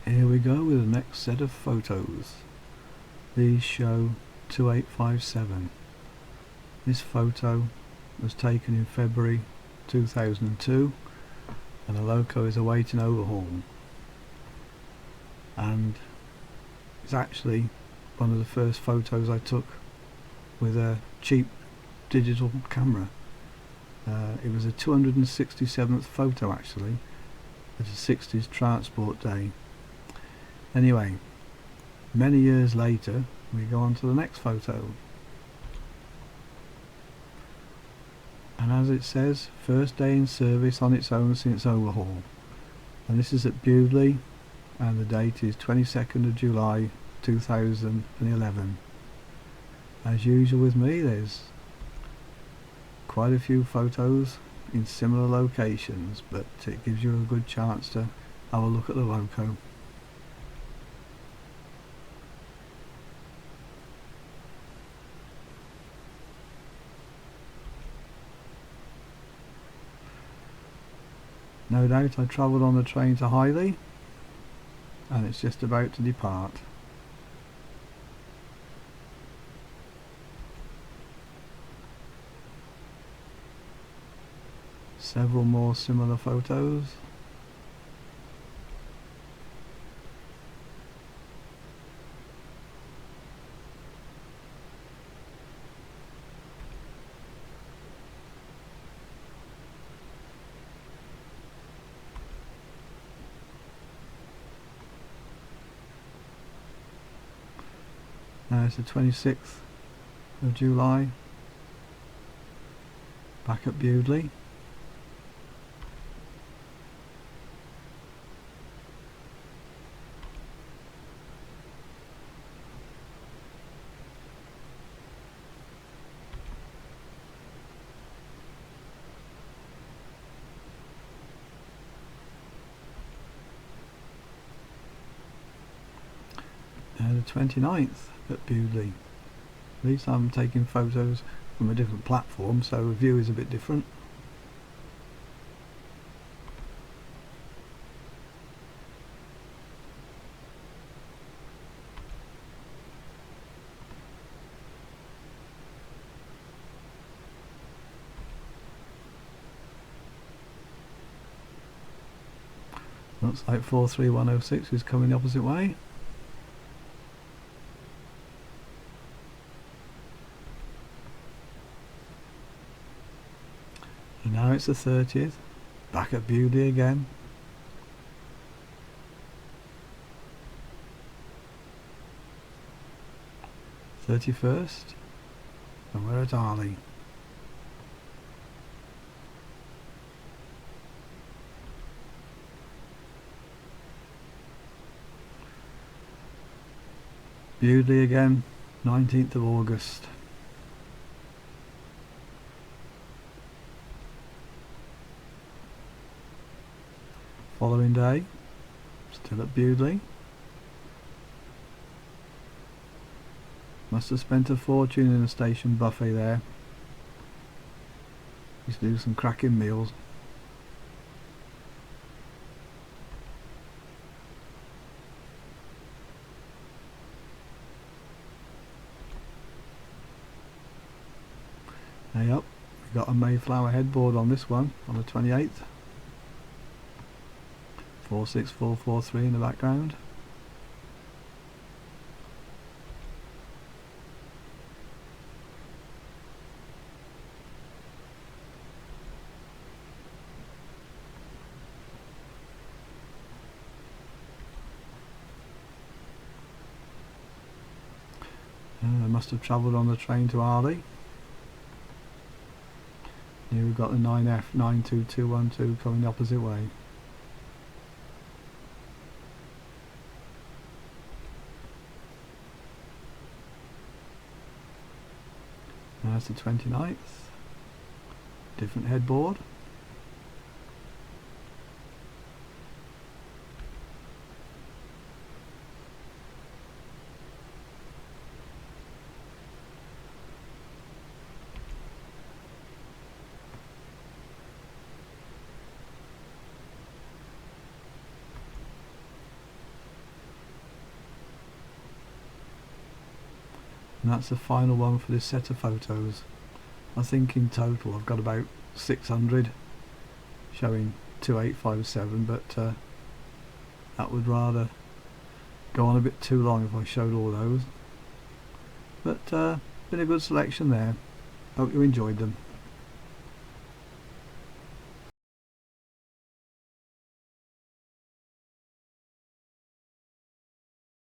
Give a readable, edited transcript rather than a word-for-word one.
Here we go with the next set of photos. These show 2857. This photo was taken in February 2002 and the loco is awaiting overhaul, and it's actually one of the first photos I took with a cheap digital camera. It was a 267th photo actually at a 60s transport day. Anyway, many years later we go on to the next photo, and as it says, first day in service on its own since overhaul, and this is at Bewdley and the date is 22nd of July 2011. As usual with me, there's quite a few photos in similar locations, but it gives you a good chance to have a look at the loco. No doubt I travelled on the train to Highley and it's just about to depart. Several more similar photos. Now it's the 26th of July, back at Bewdley. Now the 29th at Bewdley. At least I'm taking photos from a different platform, so the view is a bit different. Looks like 43106 is coming the opposite way. And now it's the 30th, back at Bewdley again. '31st, and we're at Arley. Bewdley again, 19th of August. Following day, still at Bewdley. Must have spent a fortune in the station buffet there. Used to do some cracking meals. Hey up, we got a Mayflower headboard on this one on the 28th. 46443 in the background. I must have travelled on the train to Arley. Here we've got the 9F 92212 coming the opposite way. Now it's the 29th, different headboard. And that's the final one for this set of photos. I think in total I've got about 600 showing 2857, but that would rather go on a bit too long if I showed all those. But been a good selection there. Hope you enjoyed them.